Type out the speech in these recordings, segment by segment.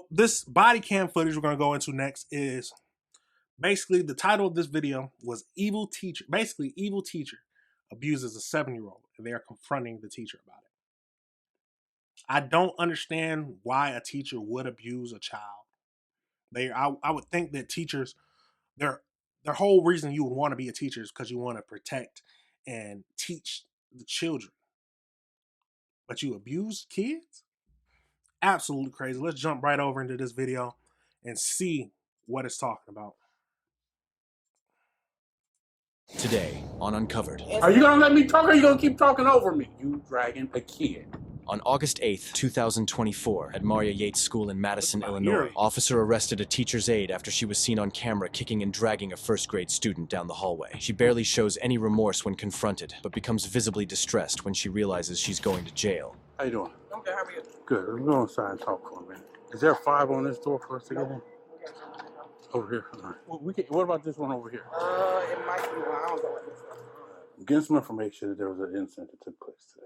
this body cam footage we're going to go into next is basically the title of this video was Evil Teacher. Basically, evil teacher abuses a 7-year-old and they are confronting the teacher about it. I don't understand why a teacher would abuse a child. I would think that teachers, their whole reason you would want to be a teacher is because you want to protect and teach the children. But you abuse kids? Absolutely crazy. Let's jump right over into this video and see what it's talking about. Today on Uncovered. Are you gonna let me talk or are you gonna keep talking over me? You dragging a kid. On August 8th, 2024, at Maria Yates School in Madison, Illinois, officer arrested a teacher's aide after she was seen on camera kicking and dragging a first-grade student down the hallway. She barely shows any remorse when confronted, but becomes visibly distressed when she realizes she's going to jail. How you doing? Okay, how are you? Good. Let's go inside and talk for a minute. Is there a 5 on this door for us to get in? Over here. All right. Well, what about this one over here? It might be one. I don't know what this is. I'm getting some information that there was an incident that took place today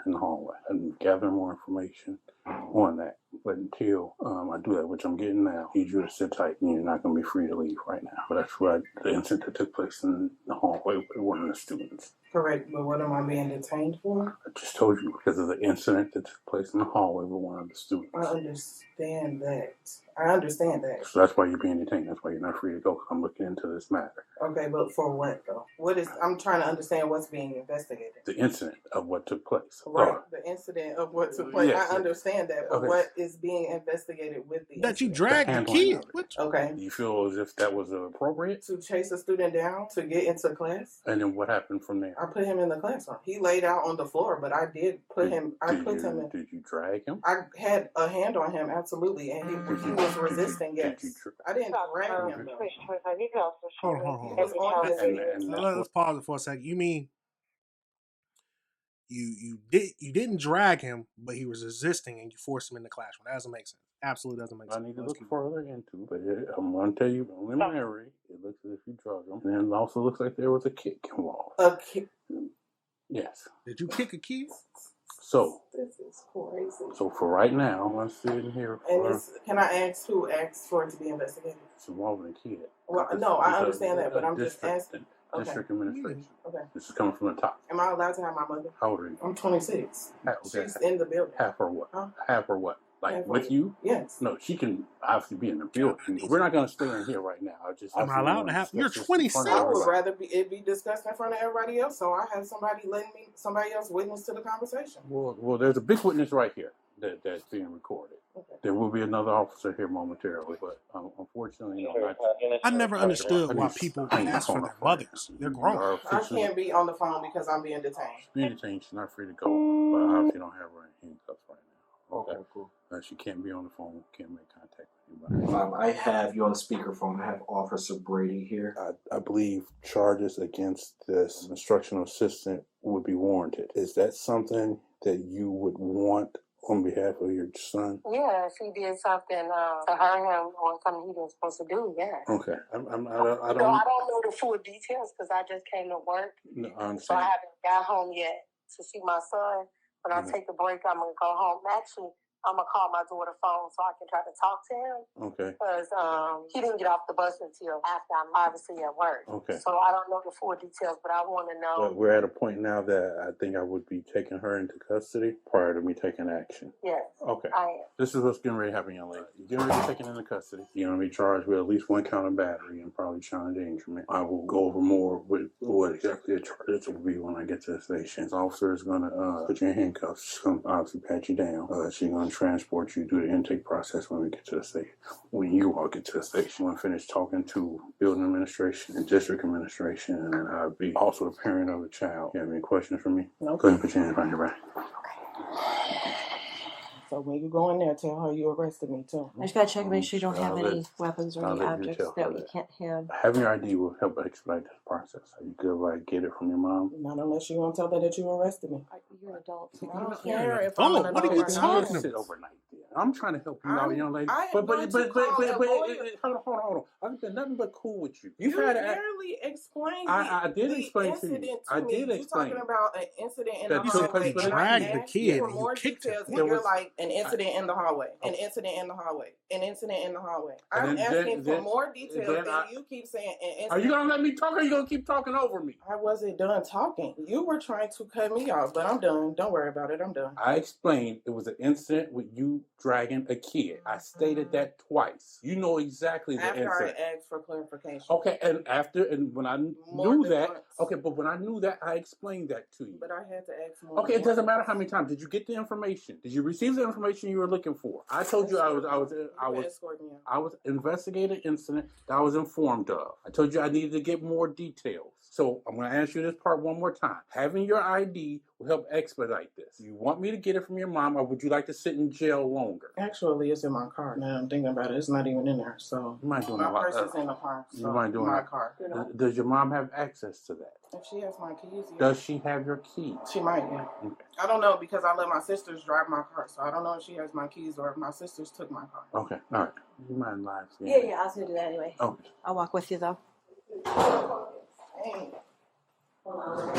in the hallway. I'm gathering more information on that. But until I do that, which I'm getting now, I need you to sit tight and you're not going to be free to leave right now. But that's what the incident that took place in the hallway with one of the students. Correct, but what am I being detained for? I just told you because of the incident that took place in the hallway with one of the students. I understand that. So that's why you're being detained. That's why you're not free to go. I'm looking into this matter. Okay, but for what though? I'm trying to understand what's being investigated. The incident of what took place. Right, the incident of what took place. Yes, I understand that, but okay. What is being investigated with the That you incident? dragged the kid. Okay. Do you feel as if that was appropriate? To chase a student down to get into class? And then what happened from there? I put him in the classroom. He laid out on the floor, but I did put him. Did you drag him? I had a hand on him, absolutely, and he was resisting. Yes, I didn't drag him though. Hold on. Let's pause it for a second. You mean you didn't drag him, but he was resisting, and you forced him in the classroom? That doesn't make sense. Absolutely doesn't make sense. I need to look further into, but I'm going to tell you preliminary. It looks as if you drugged him, and it also looks like there was a kick involved. A kick? Yes. Did you kick a kid? So this is crazy. So for right now, I'm going to sit in here. Can I ask who asked for it to be investigated? It's involving a kid. Well, no, I understand that, but I'm just asking. District administration. Okay. This is coming from the top. Am I allowed to have my mother? How old are you? I'm 26. Okay. She's in the building. Half or what? Huh? Half or what? Like half with you? Yes. No, she can obviously be in the building. We're not going to stay in here right now. I'm not allowed to have. You're 26. I would rather it be discussed in front of everybody else, so I have somebody else witness to the conversation. Well, there's a big witness right here that's being recorded. Okay. There will be another officer here momentarily, but unfortunately, I never understood why people ask for their mothers. They're grown. I can't be on the phone because I'm being detained. She's being detained. She's not free to go, but I obviously don't have her in handcuffs right now. Okay, cool. She can't be on the phone. Can't make contact with anybody. I have you on speakerphone. I have Officer Brady here. I believe charges against this instructional assistant would be warranted. Is that something that you would want on behalf of your son? Yeah, if he did something to hurt him or something he wasn't supposed to do, yeah. Okay. I don't know the full details because I just came to work. No, I understand. So I haven't got home yet to see my son. When I take a break, I'm going to go home. Actually, I'm going to call my daughter phone so I can try to talk to him. Okay. Because he didn't get off the bus until after I'm obviously at work. Okay. So I don't know the full details, but I want to know. But we're at a point now that I think I would be taking her into custody prior to me taking action. Yes. Okay. I am. This is what's getting ready to happen, young lady. You're getting ready to be taken into custody. You're going to be charged with at least 1 count of battery and probably child endangerment. I will go over more with what exactly the charges will be when I get to the station. The officer is going to put you in handcuffs. She's going to obviously pat you down. She's going to transport you through the intake process when we get to the station. When you all get to the station, we'll finish talking to building administration and district administration, and I'll be also the parent of the child. You have any questions for me? No. Go ahead and put your hands behind your back. So when you go in there, tell her you arrested me too. I just gotta check and make sure you don't have any weapons or any objects that we can't have. Having your ID will help expedite this process. Are you good if I get it from your mom? Not unless you want to tell her that you arrested me. You're an adult. I don't care if I'm an adult. What are you talking about? Sit overnight there. I'm trying to help you out, young lady. But hold on. I've been nothing but cool with you. You barely explained. I did explain to you. I did explain. You're talking about an incident in that the hallway. you dragged the kid and you kicked him. You're like, An incident in the hallway. An incident in the hallway. An incident in the hallway. I'm And asking for more details than you keep saying. Are you gonna let me talk, or are you gonna keep talking over me? I wasn't done talking. You were trying to cut me off, but I'm done. Don't worry about it. I'm done. I explained it was an incident with you dragging a kid. I stated that twice. You know exactly the After incident. I asked for clarification. Okay, and when I knew that, okay, but when I knew that, I explained that to you. But I had to ask more. Okay, it doesn't matter how many times. Did you get the information? Did you receive the information you were looking for? I told you I was investigating an incident that I was informed of. I told you I needed to get more details. So I'm going to ask you this part one more time. Having your ID will help expedite this. Do you want me to get it from your mom, or would you like to sit in jail longer? Actually, it's in my car. Now I'm thinking about it. It's not even in there. So my purse is in the car. So you mind doing my that? car. Does your mom have access to that? If she has my keys, yeah. Does she have your keys? She might, yeah. Okay. I don't know because I let my sisters drive my car, so I don't know if she has my keys or if my sisters took my car. Okay, all right. You mind lying? Yeah, I'll do that anyway. Okay. I'll walk with you though. Hey. Hold on.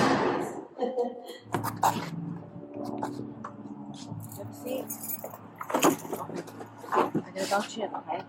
Have a seat. I gotta go chin, okay?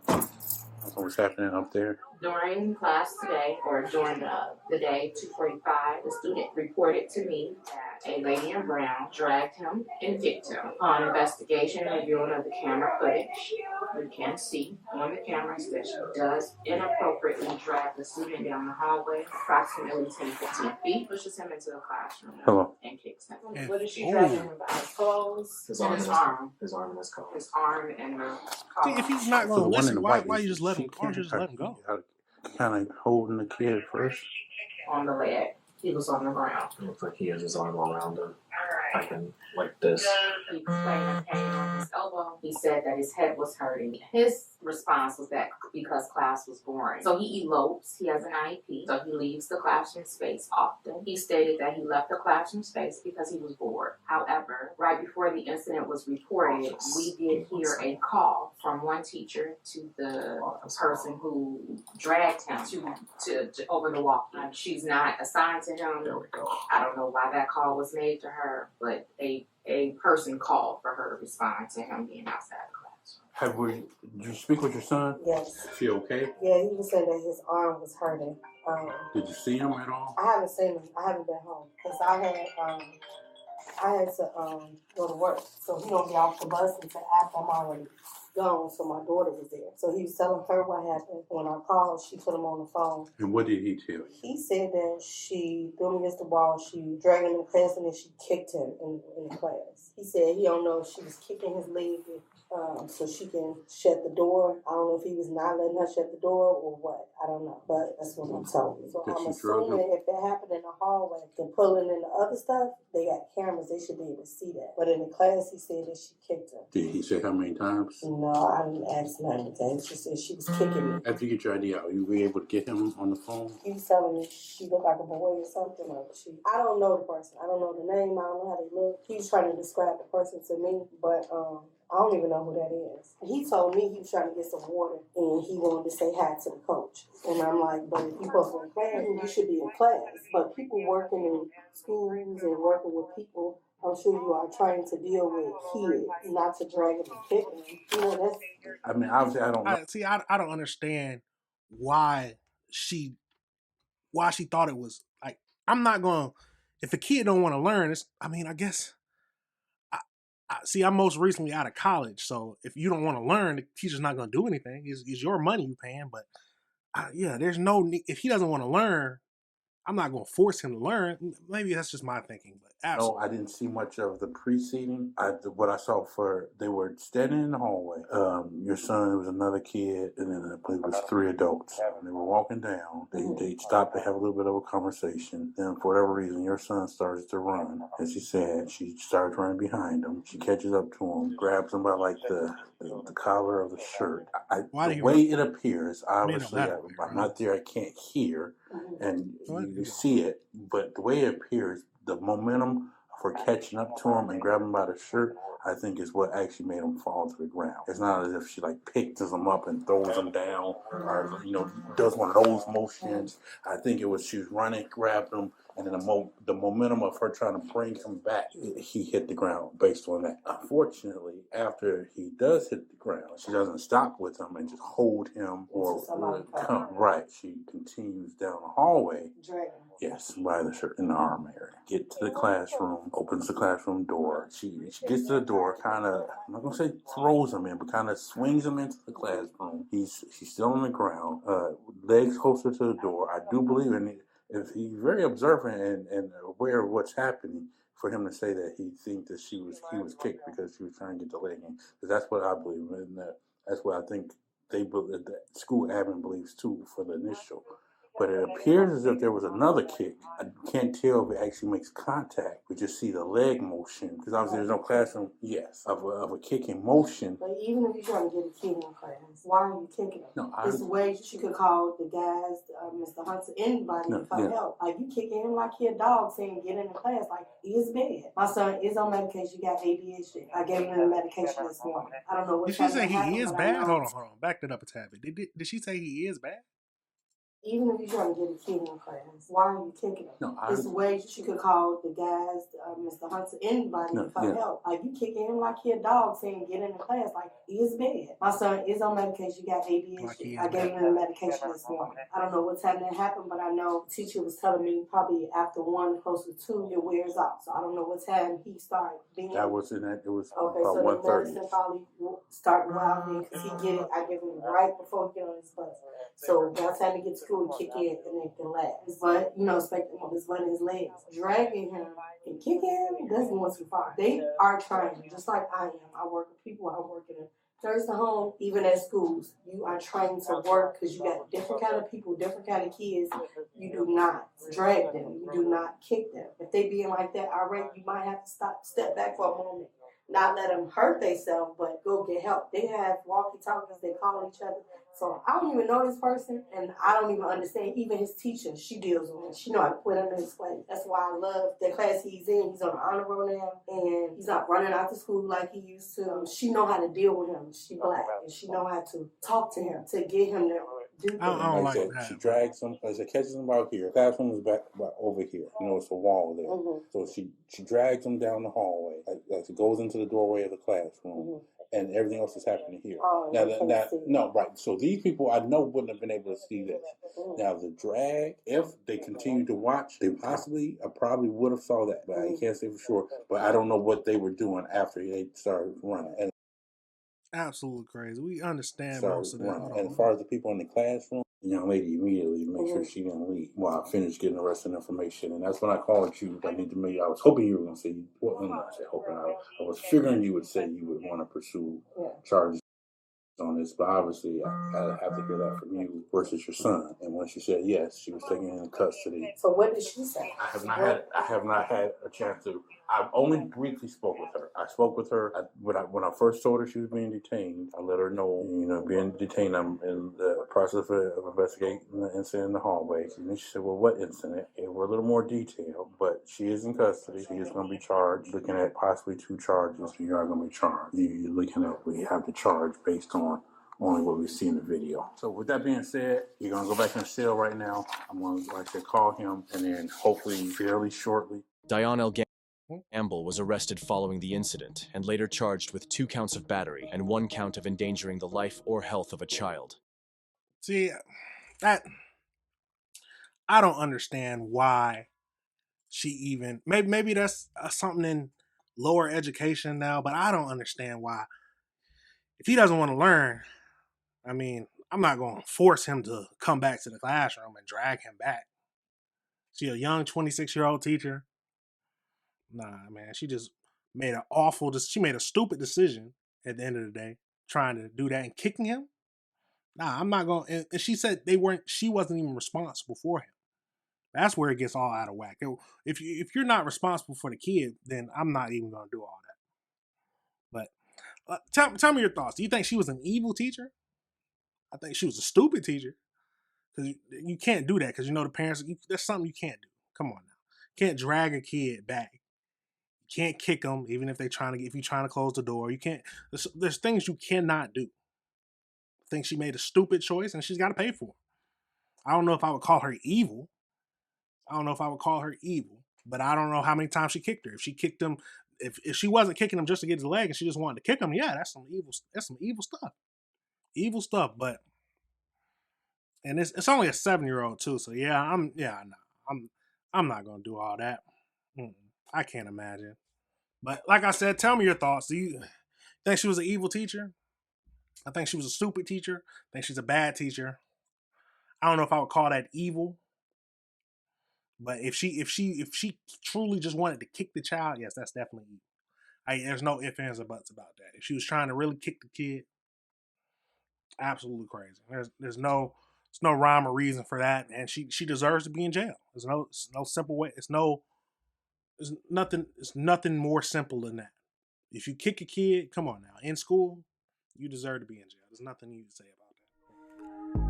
So what's happening up there? During class today, or during the day, 2:45, the student reported to me that a lady in brown dragged him and kicked him. On investigation and reviewing of the camera footage, we can see on the cameras that she does inappropriately drag the student down the hallway approximately 10-15 feet, pushes him into the classroom, and kicks him. Yeah. What is she dragging him by? His clothes, his arm. His arm and his collar. His arm and the See, if he's not going to listen, why you just let him? Why don't you just let him go? Kind of holding the kid first. On the leg. He was on the ground. It looks like he has his arm around him, like this. He complained of pain on his elbow. He said that his head was hurting. His response was that because class was boring. So he elopes. He has an IEP. So he leaves the classroom space often. He stated that he left the classroom space because he was bored. However, right before the incident was reported, we did hear a call from one teacher to the person who dragged him to over the walkway. She's not assigned to him. There we go. I don't know why that call was made to her, but a person called for her to respond to him being outside the classroom. Did you speak with your son? Yes. Is he okay? Yeah, he was saying that his arm was hurting. Did you see him at all? I haven't seen him. I haven't been home because I had to go to work. So he don't get off the bus until after I'm already gone. So my daughter was there. So he was telling her what happened. When I called, she put him on the phone. And what did he tell you? He said that she threw him against the wall. She dragged him in class and then she kicked him in the class. He said he don't know if she was kicking his leg so she can shut the door. I don't know if he was not letting her shut the door or what. I don't know. But that's what I'm told. So I'm assuming if that happened in the hallway, then pulling in the other stuff, they got cameras. They should be able to see that. But in the class, he said that she kicked him. Did he say how many times? No, I didn't ask him anything. She said she was kicking me. After you get your ID out, you be able to get him on the phone? He was telling me she looked like a boy or something. I don't know the person. I don't know the name. I don't know how they look. He was trying to describe the person to me, but I don't even know who that is. He told me he was trying to get some water and he wanted to say hi to the coach. And I'm like, but if you're supposed to be in class, you should be in class. But people working in schools and working with people, I'm sure you are trying to deal with kids, not to drag them and kick them. You know, that's... I mean, obviously, I don't know. I don't understand why she thought it was like, I'm not going to, if a kid don't want to learn, I guess... I'm most recently out of college, so if you don't want to learn, the teacher's not going to do anything. It's your money you paying, but there's no need. If he doesn't want to learn, I'm not going to force him to learn. Maybe that's just my thinking, but absolutely. No, I didn't see much of the preceding. What I saw they were standing in the hallway. Your son, there was another kid, and then I believe it was 3 adults. And they were walking down. They stopped to have a little bit of a conversation. Then for whatever reason, your son starts to run. As she said, she starts running behind him. She catches up to him, grabs him by like the collar of the shirt. The way it appears, obviously, I'm not there. I can't hear, and you see it. But the way it appears, the momentum for catching up to him and grabbing him by the shirt, I think is what actually made him fall to the ground. It's not as if she picks him up and throws him down or does one of those motions. I think it was she was running, grabbed him, And then the momentum of her trying to bring him back, he hit the ground based on that. Unfortunately, after he does hit the ground, she doesn't stop with him and just hold him or come. Right. She continues down the hallway. Yes, by the shirt in the arm area. Get to the classroom, opens the classroom door. She gets to the door, kind of, I'm not going to say throws him in, but kind of swings him into the classroom. She's still on the ground, legs closer to the door. I do believe in it. If he's very observant and aware of what's happening, for him to say that he thinks that he was kicked because she was trying to get the leg in. Because that's what I believe, and that's what I think the school admin believes too for the initial. But it appears as if there was another kick. I can't tell if it actually makes contact. We just see the leg motion. Because obviously there's no classroom, of a kicking motion. But even if you're trying to get a kid in class, why are you kicking him? No, it's a way she could call the guys, Mr. Hunter, anybody to find help. Like, you kicking him like he a dog saying get in the class. Like, it's bad. My son is on medication. He got ADHD. I gave him the medication this morning. I don't know what. Did she say he is bad? Hold on. Back that up a tad bit. Did she say he is bad? Even if you're trying to get a kid in class, why are you kicking him? No, it's a way she could call the guys, Mr. Hunter, anybody to find help. Like, you kicking him like he a dog saying get in the class. Like, it's bad. My son is on medication. He got ADHD. I gave him the medication this morning. I don't know what's happening happened, but I know the teacher was telling me probably after 1, close to 2, it wears off. So I don't know what's happened. He started being. That was in that. It was okay, about 1:30. So the medicine probably start wilding because he get it. I give him right before he get on his bus. So by the time he gets to school, he kick in and then can laugh. But, expecting him to run his legs. Dragging him and kicking him doesn't go too far. They are trying, just like I am. I work with people, I work in a nursing home, even at schools. You are trying to work because you got different kind of people, different kind of kids. You do not drag them. You do not kick them. If they being like that already, you might have to step back for a moment. Not let them hurt themselves, but go get help. They have walkie-talkies, they call each other. So I don't even know this person, and I don't even understand even his teacher. She deals with him. She know how to put him in his place. That's why I love the class he's in. He's on the honor roll now, and he's not running out to school like he used to. She know how to deal with him. She black, and she know how to talk to him to get him to do things. I don't like that. She drags him. Like I said, catches him out here. Classroom is back over here. It's a wall there. So she drags him down the hallway. Like she goes into the doorway of the classroom. And everything else is happening here. No, right. So these people I know wouldn't have been able to see this. Now the drag, if they continue to watch, they probably would have saw that, but I can't say for sure. But I don't know what they were doing after they started running. And absolutely crazy. We understand most of that. And as far as the people in the classroom, the young lady immediately made sure she didn't leave while I finished getting the rest of the information. And that's when I called you. I was hoping you were going to say, well, I'm not saying hoping. I was figuring you would say you would want to pursue charges on this, but obviously I have to hear that from you versus your son. And when she said yes, she was taken into custody. So what did she say? I have not had a chance to. I only briefly spoke with her. I spoke with her when I first told her she was being detained. I let her know, being detained. I'm in the process of investigating the incident in the hallway. And then she said, well, what incident? It were a little more detailed, but she is in custody. She is going to be charged, looking at possibly 2 charges. You are going to be charged. You're looking at, we have the charge based on only what we see in the video. So with that being said, you're going to go back in the cell right now. I'm going to, like I said, call him, and then hopefully fairly shortly. Dion Gamble was arrested following the incident and later charged with 2 counts of battery and 1 count of endangering the life or health of a child. See, I don't understand why she even, maybe that's something in lower education now, but I don't understand why. If he doesn't want to learn, I mean, I'm not going to force him to come back to the classroom and drag him back. She a young 26-year-old teacher. Nah, man, she just made she made a stupid decision at the end of the day, trying to do that and kicking him. Nah, I'm not going to, and she said she wasn't even responsible for him. That's where it gets all out of whack. If you're not responsible for the kid, then I'm not even going to do all that. But tell me your thoughts. Do you think she was an evil teacher? I think she was a stupid teacher. Because you can't do that because the parents, there's something you can't do. Come on now. You can't drag a kid back. You can't kick them even if you're trying to close the door. You can't, there's things you cannot do. I think she made a stupid choice and she's got to pay for it. I don't know if I would call her evil. I don't know if I would call her evil, but I don't know how many times she kicked her. If she kicked him, if she wasn't kicking him just to get his leg and she just wanted to kick him, yeah, that's some evil stuff. Evil stuff, but and it's only a 7-year-old too, so yeah, I'm not gonna do all that. I can't imagine. But like I said, tell me your thoughts. Do you think she was an evil teacher? I think she was a stupid teacher. I think she's a bad teacher. I don't know if I would call that evil. But if she truly just wanted to kick the child, yes, that's definitely evil. There's no ifs, ands, or buts about that. If she was trying to really kick the kid, absolutely crazy. There's no rhyme or reason for that, and she deserves to be in jail. There's no simple way. It's nothing more simple than that. If you kick a kid, come on now, in school, you deserve to be in jail. There's nothing you can say about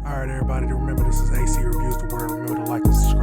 that. All right, everybody, remember this is AC Reviews the Word. Remember to like this